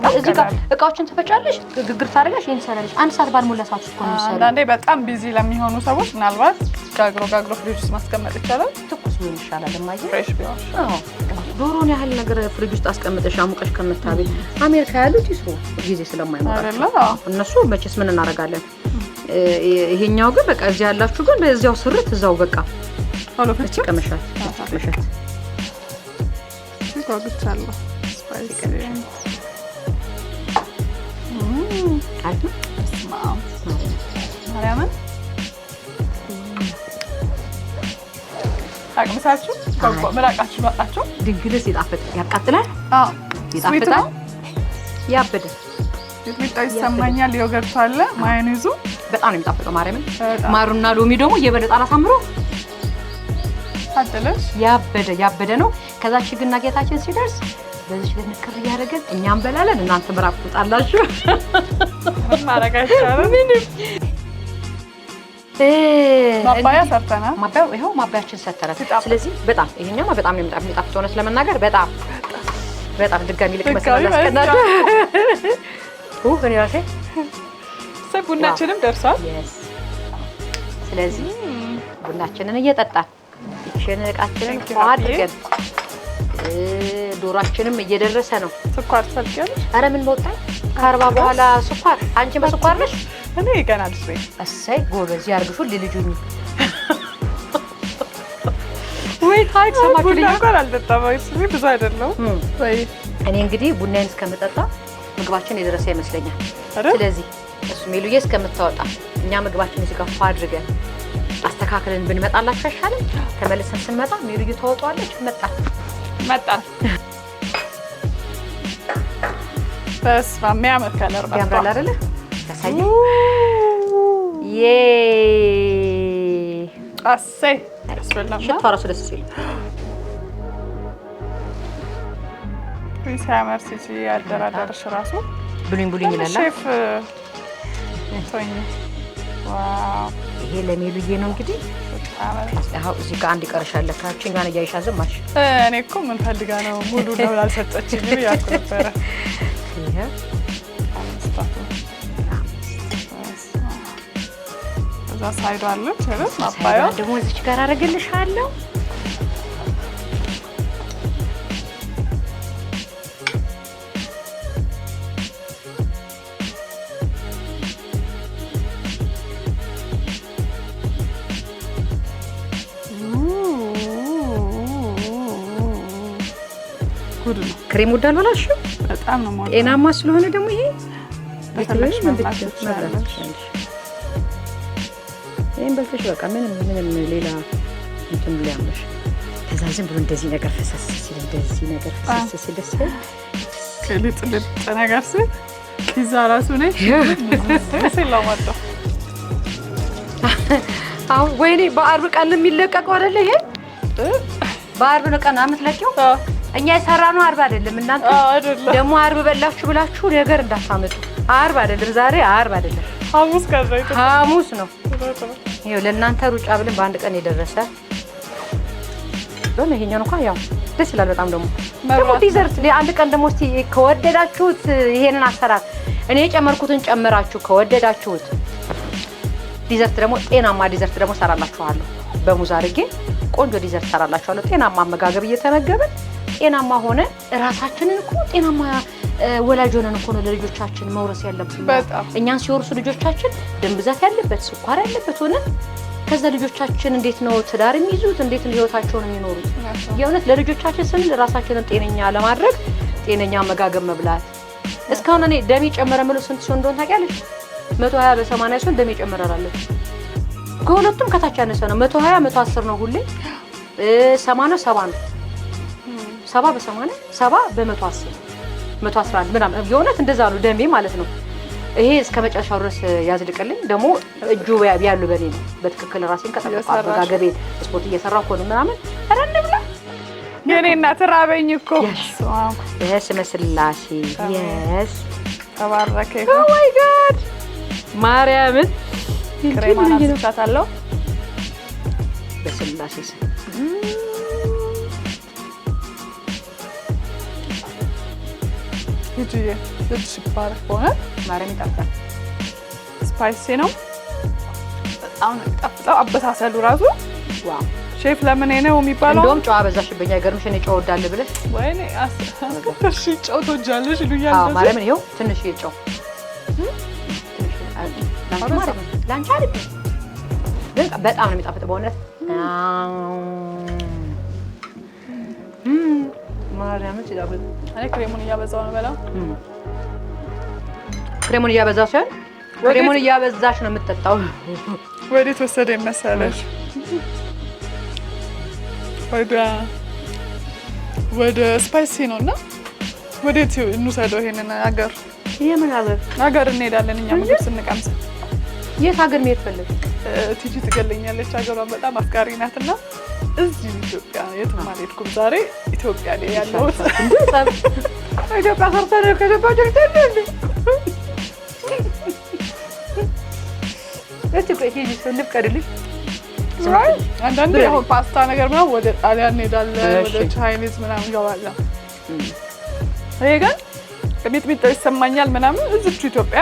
እዚህ ጋር እቃዎችን ተፈጫለሽ፣ ግግር ታደርጋሽ፣ ይሄን ሰራለሽ። አንድ ሰዓት ባልሞላ ሰዓት ውስጥ ነው የሚሰራው። አንዳንዴ በጣም ቢዚ ለሚሆኑ ሰዎች ምናልባት ጋግሮ ፍሪጅ ውስጥ ማስቀመጥ ይቻላል። ትኩስ ቢሆን ይሻላል። ማየ ፍሬሽ ቢሆን ዶሮን ያህል ነገር ፍሪጅ ውስጥ አስቀምጠሽ አሙቀሽ ከምታበይ አሜሪካ ያሉት ይስሩ ጊዜ ስለማይኖራቸው እነሱ መቼስ ምን እናደርጋለን። ይሄኛው ግን በቃ እዚህ ያላችሁ ግን በዚያው ስርት እዛው በቃ ሆሎ ፈጭ ከመሻት ይጓግቻለሁ። ማርያምን አቅምሳችሁ ምራቃችሁ ባጣችሁ ድንግልስ ይጣፍጥ ያቃጥላል። ይጣፍጣል። ያበደ ሚጥሚጣው ይሰማኛል። ዮገርቱ አለ፣ ማዮኔዙ በጣም ነው የሚጣፍጠው። ማርያምን ማሩና ሎሚ ደግሞ እየበለጠ አላሳምሮ አጥለሽ ያበደ ነው። ከዛ ችግና ጌታችን ሲደርስ በዚህ ልንከር ያደረገን እኛም በላለን፣ እናንተ ምራቅ ትጣላችሁ። ማረጋቻው ምንም ማባያ ሰርተናል። ማባያው ይሄው ማባያችን ሰተረ። ስለዚህ በጣም ይሄኛው በጣም ነው የሚጣፍጠው። እውነት ለመናገር በጣም ድጋሚ ልክ መሰለኝ አስቀናለሁ። እኔ ራሴ ቡናችንም ደርሷል። ስለዚህ ቡናችንን እየጠጣን ይችን እቃችንን አድርገን ዶሯችንም እየደረሰ ነው። ስኳር ትፈልጊያለሽ? ኧረ ምን በወጣኝ ከአርባ በኋላ ስኳር። አንቺ በስኳር ነሽ? እኔ ገና ልጅ ነኝ። እሰይ ጎበዝ ያርግሹ ልልጁኝ ወይ ታሪክ ሰማችሁ። ቡና እንኳን አልጠጣም ብዙ አይደለም ወይ። እኔ እንግዲህ ቡናዬን እስከምጠጣ ምግባችን የደረሰ ይመስለኛል። ስለዚህ እሱ ሜሉዬ እስከምታወጣ እኛ ምግባችን እዚህ ጋር አድርገን አስተካክለን ብንመጣላችሁ አይሻልም? ተመልሰን ስንመጣ ሜሉዬ ታወጣዋለች። መጣን በስመ አብ የሚያምር ከለር ነው። ያምራል አይደለ? ታሳይ አሰይ ያስበላል። ሽታው እራሱ ደስ ሲል ሲያምር ሲሲ ያደራደርሽ እራሱ ብሉኝ ይላል ሼፍ ቶኝ። ዋው ይሄ ለሜሉዬ ነው እንግዲህ። አዎ እዚህ ጋር አንድ ይቀርሻል። ካችን ጋር ያይሻ ዘማሽ። እኔ እኮ ምን ፈልጋ ነው ሙሉ ነው ላልሰጠችኝ ያልኩ ነበረ። ይሄ እዛ ሳይዱ አለች አይደል? ማባያው ደግሞ እዚች ጋር አደርግልሻለሁ። ክሬም ወዳል በላሽ በጣም ነው ማለት ጤናማ ስለሆነ ደግሞ ይሄ በተለሽ መብላት ይሄን በልተሽ በቃ ምንም ሌላ እንትን ብሎ ያምሽ። ከዛ ዝም ብሎ እንደዚህ ነገር ፈሰስ ሲል ደስ ከልጥ ነገር ሲል ፒዛ ራሱ ነኝ ስለላው ማጣ። አሁን ወይኔ በአርብ ቀን የሚለቀቀው አይደለ? ይሄ በአርብ ቀን አምትለቂው እኛ የሰራነው አርብ አይደለም። እናንተ ደግሞ አርብ በላችሁ ብላችሁ ነገር እንዳታመጡ። አርብ አይደለም ዛሬ፣ አርብ አይደለም ሐሙስ ነው። ይሄው ለእናንተ ሩጫ ብለን በአንድ ቀን የደረሰ ነው። ይሄኛው እንኳን ያው ደስ ይላል በጣም። ደግሞ ዲዘርት ለአንድ ቀን ደግሞ እስቲ ከወደዳችሁት ይሄንን አሰራር እኔ የጨመርኩትን ጨምራችሁ ከወደዳችሁት ዲዘርት ደግሞ ጤናማ ዲዘርት ደግሞ ሰራላችኋለሁ። በሙዝ አድርጌ ቆንጆ ዲዘርት ሰራላችኋለሁ። ጤናማ አመጋገብ እየተመገበን ጤናማ ሆነ ራሳችንን እኮ ጤናማ ወላጅ ሆነን እኮ ነው ለልጆቻችን መውረስ ያለብን። እኛን ሲወርሱ ልጆቻችን ደም ብዛት ያለበት ስኳር ያለበት ሆነ ከዛ ልጆቻችን እንዴት ነው ትዳር የሚይዙት? እንዴት ነው ህይወታቸውን የሚኖሩት? የእውነት ለልጆቻችን ስንል ራሳችንን ጤነኛ ለማድረግ ጤነኛ አመጋገብ መብላት። እስካሁን እኔ ደም ጨመረ ምለው ስንት ሲሆን እንደሆነ ታውቂያለሽ? 120 በ80 ሲሆን ደም ጨመረራለች። ከሁለቱም ከታች ያነሰ ነው። 120 110 ነው ሁሌ 80 70 ነው። 70 በ80 70 በ110 111 ምናምን የእውነት እንደዛ ነው ደሜ ማለት ነው። ይሄ እስከ መጨረሻው ድረስ ያዝልቅልኝ። ደግሞ እጁ ያሉ በኔ ነው። በትክክል ራሴን ከጠበቃ አበጋገቤ ስፖርት እየሰራሁ እኮ ነው ምናምን አረን ብላ የኔ እናት ራበኝ እኮ ስመ ስላሴ የስ ተባረከ። ኦ ማይ ጋድ ማርያምን ክሬማና ስቻታለሁ በስላሴ ይጂዬ ልጅ ባር ሆነ ማርያም ይጣፍጣል። ስፓይሲ ነው በጣም ይጣፍጣል። አበሳሰሉ ራሱ ዋው! ሼፍ ለምን ነው የሚባለው? እንደውም ጨው አበዛሽብኝ። አይገርምሽ? እኔ ጨው እወዳለሁ ብለሽ ወይኔ እሺ ጨው ትወጃለሽ ይሉኛል። አዎ ማርያምን ይኸው ትንሽ ጨው ላንቺ አይደል? ግን በጣም ነው የሚጣፍጥ በእውነት። ማርያምን ሲዳብጥ እኔ ክሬሙን እያበዛው ነው በላው። ክሬሙን እያበዛው ሳይሆን ክሬሙን እያበዛሽ ነው የምትጠጣው። ወዴት ወሰደኝ መሰለሽ? ወደ ስፓይሲ ነውና ወዴት እንውሰደው ይሄንን ሀገር? የምን ሀገር እንሄዳለን እኛ ምግብ ስንቀምስ። የት ሀገር መሄድ ፈለግ? ቲጂ ትገለኛለች። ሀገሯን በጣም አፍቃሪ ናትና እዚህ ኢትዮጵያ የትም አልሄድኩም። ዛሬ ኢትዮጵያ ላይ ያለሁት ኢትዮጵያ ሰርተን ከገባችሁ እንዴ? እቺ ቆይ ሂጂ ልፍቀድልሽ። አንዳንዴ አሁን ፓስታ ነገር ምናምን ወደ ጣሊያን እንሄዳለን፣ ወደ ቻይኒዝ ምናምን እንገባለን። ይሄ ግን ሚጥሚጣ ይሰማኛል ምናምን እዚቹ ኢትዮጵያ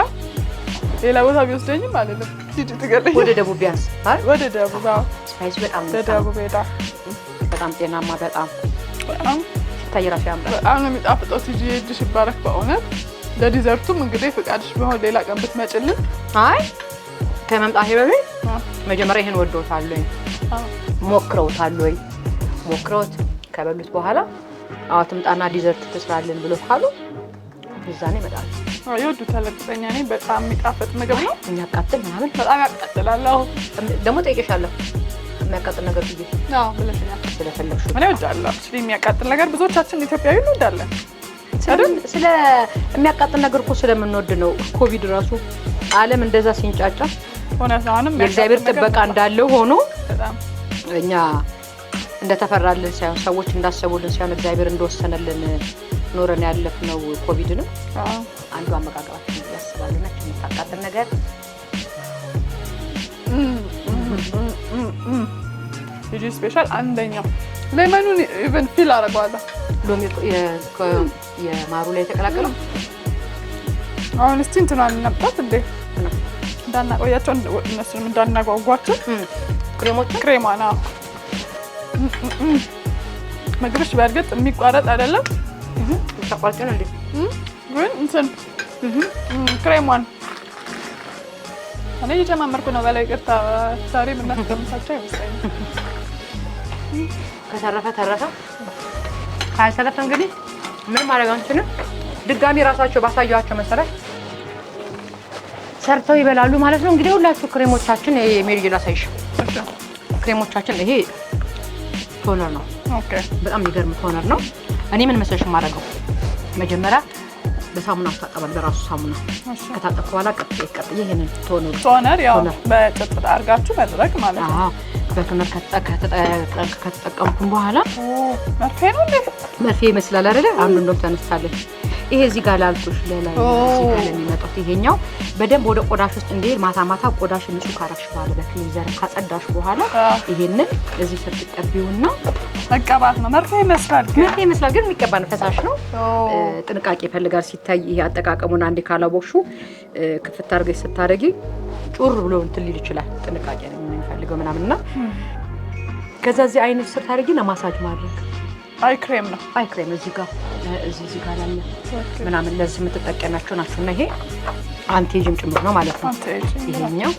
ሌላ ቦታ ቢወስደኝም አይደለም። ሂጂ ትገለኝ ወደ ደቡብ ቢያንስ ወደ ደቡብ ስፓይስ በጣም ደቡብ ሄዳ በጣም ጤናማ በጣም ታይራሽ ያምራል። በጣም ነው የሚጣፍጠው። ሂጂ እጅሽ ይባረክ በእውነት። ለዲዘርቱም እንግዲህ ፍቃድሽ ቢሆን ሌላ ቀን ብትመጭልን። አይ ከመምጣቴ በፊት መጀመሪያ ይሄን ወዶታል ወይ ሞክረውታል ወይ ሞክረውት ከበሉት በኋላ አዎ ትምጣና ዲዘርት ትስራልን ብሎ ካሉ እዛኔ ይመጣል። ይወዱታል። እርግጠኛ ነኝ። በጣም የሚጣፍጥ ምግብ ነው። የሚያቃጥል ምናምን በጣም ያቃጥላል። ደግሞ ጠይቄሻለሁ የሚያቃጥል ነገር ብዬ ብለሽኛል። ስለፈለግሽ እኔ እወዳለሁ። የሚያቃጥል ነገር ብዙዎቻችን ኢትዮጵያዊ እንወዳለን። ስለ የሚያቃጥል ነገር እኮ ስለምንወድ ነው። ኮቪድ ራሱ ዓለም እንደዛ ሲንጫጫ የእግዚአብሔር ጥበቃ እንዳለው ሆኖ እኛ እንደተፈራልን ሳይሆን ሰዎች እንዳሰቡልን ሳይሆን እግዚአብሔር እንደወሰነልን ኖረን ያለፍነው ኮቪድንም አንዱ አመጋገባችን ያስባልና የምታቃጥል ነገር ጂጂ ስፔሻል አንደኛው ሌመኑን ኢቭን ፊል አደርገዋለሁ። ሎሚ የማሩ ላይ የተቀላቀለው አሁን እስቲ እንትናን ነበር እንዴ እንዳናቆያቸው እነሱንም እንዳናጓጓቸው ክሬማ ነው። ምግብሽ በእርግጥ የሚቋረጥ አይደለም። ተቋርጦ ነው እንዴ? ግን እንትን ክሬማን እኔ እየጨማመርኩ ነው። በላይ ይቅርታ ዛሬ የምናስቀምሳቸው አይመስለኝም። ከተረፈ ተረፈ ካልተረፈ እንግዲህ ምን ማድረግ አንችልም። ድጋሚ ራሳቸው ባሳያቸው መሰረት ሰርተው ይበላሉ ማለት ነው። እንግዲህ ሁላችሁ ክሬሞቻችን ሜሪ ላሳይሽ። ክሬሞቻችን ይሄ ቶነር ነው። ኦኬ በጣም የሚገርም ቶነር ነው። እኔ ምን መሰለሽ የማደርገው መጀመሪያ በሳሙና አስታጠባለሁ። በራሱ ሳሙና ከታጠብኩ በኋላ ቀጥ ይሄንን ቶነር ያው በጥጥ አድርጋችሁ መድረቅ ማለት ነው። በቶነር ከተጠቀምኩ በኋላ መርፌ ነው እንዴ? መርፌ ይመስላል አይደለ? አንዱ እንደውም ተነስታለች። ይሄ እዚህ ጋር ላልኩሽ ለላይ እዚህ ጋር ለሚመጣው ይሄኛው በደንብ ወደ ቆዳሽ ውስጥ እንዴ ማታ ቆዳሽ ንጹህ ካረግሽ በኋላ በክሊንዘር ካጸዳሽ በኋላ ይሄንን እዚህ ስትቀቢውና መቀባት ነው። መርፌ ይመስላል ግን የሚቀባ ነው። ፈሳሽ ነው። ጥንቃቄ ይፈልጋል ሲታይ። ይሄ አጠቃቀሙን አንዴ ካላቦክሹ ክፍት አድርገሽ ስታደርጊ ጩር ብሎ እንትን ሊል ይችላል። ጥንቃቄ ነው የሚፈልገው ምናምንና ከዛ እዚህ አይነት ስር ታደርጊና ማሳጅ ማድረግ አይ ክሬም ነው። አይ ክሬም እዚህ ጋር ያለ ምናምን ለዚህ የምትጠቀሚያቸው ናቸው። እና ይሄ አንቲኤጅም ጭምር ነው ማለት ነው። ይሄኛው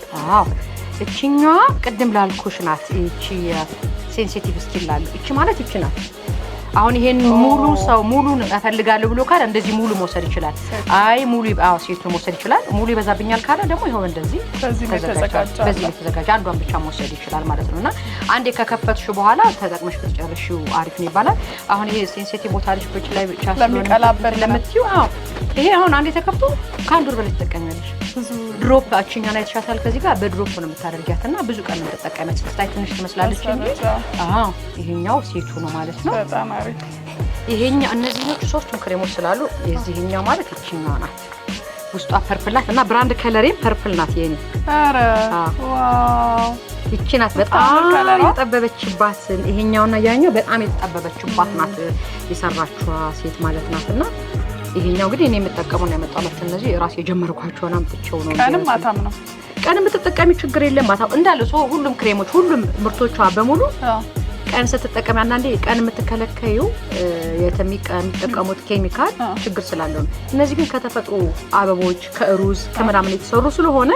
እቺኛዋ ቅድም ላልኩሽ ናት። እቺ ሴንሲቲቭ ስኪን ላለው እቺ ማለት እቺ ናት። አሁን ይሄን ሙሉን እፈልጋለሁ ብሎ ካለ እንደዚህ ሙሉ መውሰድ ይችላል። አይ ሙሉ ሴት መውሰድ ይችላል። ሙሉ ይበዛብኛል ካለ ደግሞ ይሄው እንደዚህ በዚህ የተዘጋጀ አንዷን ብቻ መውሰድ ይችላል ማለት ነውና አንዴ ከከፈትሽ በኋላ ተጠቅመሽ ብትጨርሺው አሪፍ ነው ይባላል። አሁን ይሄ ሴንሲቲቭ ቦታ ልጅ ብቻ ላይ ብቻ ለሚቀላበር ለምትዩ ይሄ አሁን አንዴ ተከፍቶ ከአንድ ወር በላይ ትጠቀሚያለሽ። ድሮፕ አቺኛ ላይ ተሻታል። ከዚህ ጋር በድሮፕ ነው የምታደርጊያትና ብዙ ቀን የምትጠቀሚያት ስታይ ትንሽ ትመስላለች እንጂ ይሄኛው ሴቱ ነው ማለት ነው። በጣም አሪፍ ይሄኛው እነዚህኞቹ ሶስቱም ክሬሞች ስላሉ የዚህኛው ማለት እቺኛው ናት። ውስጧ ፐርፕል ናት እና ብራንድ ከለሬም ፐርፕል ናት የኔ። አረ ዋው እቺ ናት በጣም የተጠበበችባት። ይሄኛውና ያኛው በጣም የተጠበበችባት ናት የሰራችዋ ሴት ማለት ናትና ይሄኛው ግን እኔ የምጠቀመው ነው ያመጣሁት። እነዚህ ራሴ የጀመርኳቸው ነው አምጥቼው ነው። ቀንም ማታም ነው። ቀንም ብትጠቀሚ ችግር የለም። ማታው እንዳለ ሰው ሁሉም ክሬሞች ሁሉም ምርቶቿ በሙሉ ቀን ስትጠቀሚ አንዳንዴ ቀን የምትከለከዩ የሚጠቀሙት ኬሚካል ችግር ስላለው ነው። እነዚህ ግን ከተፈጥሮ አበቦች ከሩዝ ከምናምን የተሰሩ ስለሆነ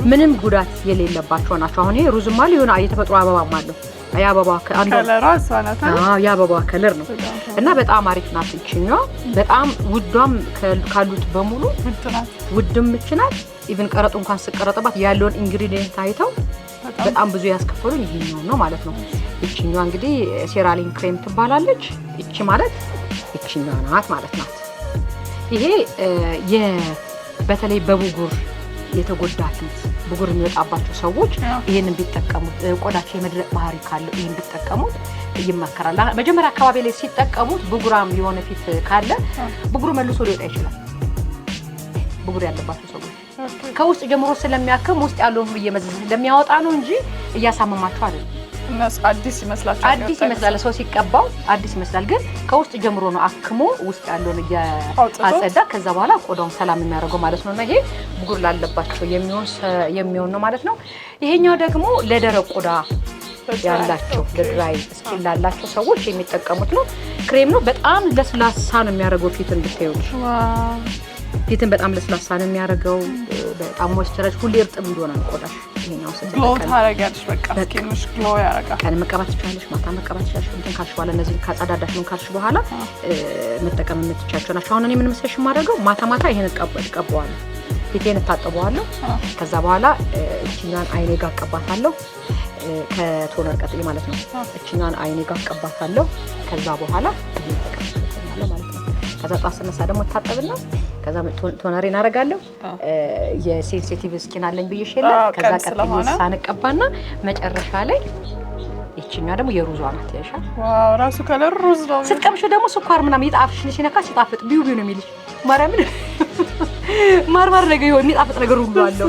ምንም ጉዳት የሌለባቸው ናቸው። አሁን ይሄ ሩዝማ ሊሆን የተፈጥሮ አበባም አለው የአበባ ከለሯ እሷ ናት። የአበባ ከለር ነው እና በጣም አሪፍ ናት ይችኛዋ። በጣም ውዷም ካሉት በሙሉ ውድም ይችላል። ኢቭን ቀረጡ እንኳን ስቀረጥባት ያለውን ኢንግሪዲየንት አይተው በጣም ብዙ ያስከፈሉኝ ይሄኛው ነው ማለት ነው። ይችኛዋ እንግዲህ ሴራሊን ክሬም ትባላለች። ይቺ ማለት ይችኛዋ ናት ማለት ናት። ይሄ በተለይ በብጉር የተጎዳ ፊት ብጉር የሚወጣባቸው ሰዎች ይሄንን ቢጠቀሙት ቆዳቸው የመድረቅ ባህሪ ካለው ይሄን ቢጠቀሙት ይመከራል። መጀመሪያ አካባቢ ላይ ሲጠቀሙት ብጉራም የሆነ ፊት ካለ ብጉሩ መልሶ ሊወጣ ይችላል። ብጉር ያለባቸው ሰዎች ከውስጥ ጀምሮ ስለሚያከም ውስጥ ያለውን እየመዘዘ ስለሚያወጣ ነው እንጂ እያሳመማቸው አይደለም። እነሱ አዲስ ይመስላል ሰው ሲቀባው አዲስ ይመስላል፣ ግን ከውስጥ ጀምሮ ነው አክሞ ውስጥ ያለውን ያጸዳ ከዛ በኋላ ቆዳውን ሰላም የሚያደርገው ማለት ነውና ይሄ ብጉር ላለባቸው የሚሆን ነው ማለት ነው። ይሄኛው ደግሞ ለደረቅ ቆዳ ያላቸው ለድራይ ስኪን ላላቸው ሰዎች የሚጠቀሙት ነው። ክሬም ነው። በጣም ለስላሳ ነው የሚያደርገው ፊትን ብታዩት። ፊትን በጣም ለስላሳ ነው የሚያደርገው። በጣም ሞይስቸራይዝ ሁሌ እርጥብ እንደሆነ ቆዳሽ ይሄኛው ግሎ ታረጋለሽ። በቃ ስኪንሽ ግሎ ያረጋል። ቀን መቀባት ትችላለሽ፣ ማታ መቀባት ትችላለሽ። እንትን ካልሽ በኋላ እነዚህ ካጸዳዳሽ ነው ካልሽ በኋላ መጠቀም የምትቻቸው ናቸው። አሁን እኔ ምን መስለሽ የማደርገው ማታ ይሄን እቀባዋለሁ፣ ፊቴን እታጠበዋለሁ። ከዛ በኋላ እቺኛን አይኔ ጋር እቀባታለሁ ከቶነር ቀጥዬ ማለት ነው። እቺኛን አይኔ ጋር እቀባታለሁ። ከዛ በኋላ እተቀባታለሁ ማለት ነው። ከዛ ጧት ስነሳ ደግሞ እታጠብና ከዛ ቶነሬን አደርጋለሁ። የሴንሲቲቭ ስኪን አለኝ ብዬሽ የለ ከዛ ቀጥዬ ሳንቀባና መጨረሻ ላይ ይችኛው ደግሞ የሩዟ ናት። ያሻ ዋው ራሱ ከለር ሩዝ ነው። ስትቀምሹ ደግሞ ስኳር ምናምን ይጣፍሽ ሲነካ ሲጣፍጥ ቢዩ ነው የሚልሽ ማርያምን ማርማር ነገር ይሆን የሚጣፍጥ ነገር ሁሉ አለው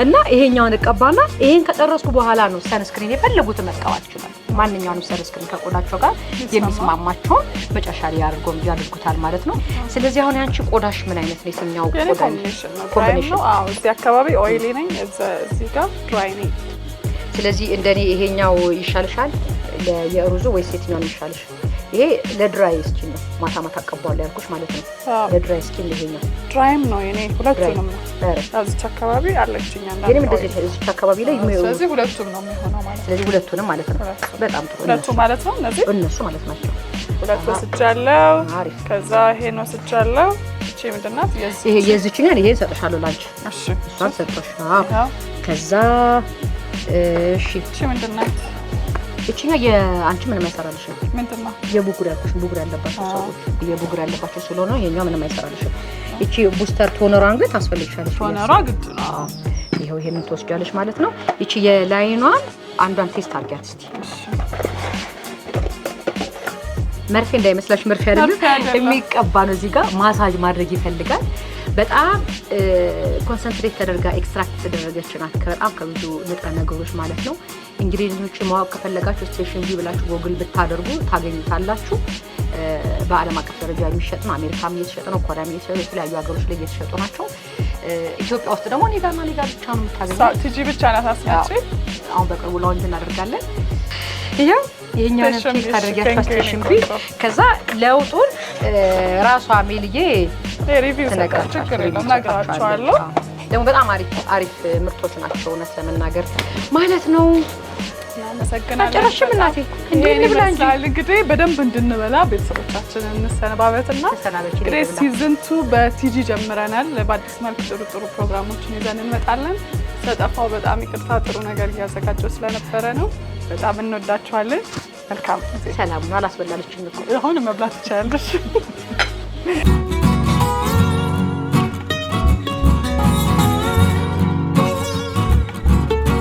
እና ይሄኛውን እቀባና ይሄን ከጨረስኩ በኋላ ነው ሰንስክሪን የፈለጉት መቀባት ይችላል። ማንኛውንም ሰንስክሪን ከቆዳቸው ጋር የሚስማማቸው መጨረሻ ላይ ያድርጉታል ማለት ነው። ስለዚህ አሁን ያንቺ ቆዳሽ ምን አይነት ነው? የትኛው ቆዳ ኮምቢኔሽን? አዎ እዚህ አካባቢ ኦይሊ ነኝ፣ እዚህ ጋር ድራይ ነኝ። ስለዚህ እንደኔ ይሄኛው ይሻልሻል የሩዙ ወይስ የትኛው ነው ይሻልሽ? ይሄ ለድራይ ስኪን ነው። ማታ አቀባዋለሁ ያልኩሽ ማለት ነው። ለድራይ ስኪን ይሄኛው ድራይም ነው የኔ ሁለቱንም ነው። እዚህ አካባቢ አለችኝ አንዳንድ ግን እንደዚህ እዚህ አካባቢ ላይ ስለዚህ ሁለቱም ነው የሚሆነው ማለት ነው። ስለዚህ ሁለቱንም ማለት ነው። በጣም ጥሩ ሁለቱ ማለት ነው። እነሱ ማለት ናቸው። ሁለቱ ወስጃለሁ። ከዛ ይሄን ወስጃለሁ። እቺ ምንድን ናት? ይሄ የዚህኛው ይሄን ሰጥሻለሁ ላንቺ። እሺ እሷን ሰጥቶሽ። ከዛ እሺ እቺ ምንድን ናት? እቺኛው የአንቺ ምንም አይሰራልሽ። ምንድነው? የብጉር ያልኩሽ ብጉር ያለባቸው ሰዎች የብጉር ያለባቸው ስለሆነ የኛው ምንም አይሰራልሽ። እቺ ቡስተር ቶነሯን ግን ታስፈልግሻለሽ። ቶነሯ ግድ ነው። ይሄው ይሄንን ትወስጃለሽ ማለት ነው። እቺ የላይኗን አንዷን ቴስት አድርጊያት እስቲ። መርፌ እንዳይመስላሽ መርፌ አይደለም የሚቀባ ነው። እዚህ ጋር ማሳጅ ማድረግ ይፈልጋል። በጣም ኮንሰንትሬት ተደርጋ ኤክስትራክት ተደረገች ናት በጣም ከብዙ ንጥረ ነገሮች ማለት ነው። ኢንግሪዲየንቶች ማወቅ ከፈለጋችሁ ስቴሽን ቪ ብላችሁ ጎግል ብታደርጉ ታገኙታላችሁ። በዓለም አቀፍ ደረጃ የሚሸጥ ነው። አሜሪካም እየተሸጠ ነው፣ ኮሪያም እየተሸጠ ነው፣ የተለያዩ ሀገሮች ላይ እየተሸጡ ናቸው። ኢትዮጵያ ውስጥ ደግሞ እኔ ጋር ብቻ ነው የምታገኙት። ቲጂ ብቻ ናት አስመጪ። አሁን በቅርቡ ላውንች እናደርጋለን። ይሄኛው ቼክ ታደርጊያችሁ ስቴሽን ቪ። ከዛ ለውጡን ራሷ ሜልዬ ሪቪው ነግራችኋለሁ። ደግሞ በጣም አሪፍ ምርቶች ናቸው እውነት ለመናገር ማለት ነው። እናመሰግናለን። ጨረሽም እናቴ እንግዲህ በደንብ እንድንበላ ቤተሰቦቻችንን እንሰነባበትና እንግዲህ ሲዝን 2 በቲጂ ጀምረናል። በአዲስ መልክ ጥሩ ፕሮግራሞችን ይዘን እንመጣለን። ስለጠፋው በጣም ይቅርታ። ጥሩ ነገር እያዘጋጀው ስለነበረ ነው። በጣም እንወዳችኋለን። መልካም ሰላም ነው። አላስበላለችም እኮ አሁን መብላት ትችላለሽ።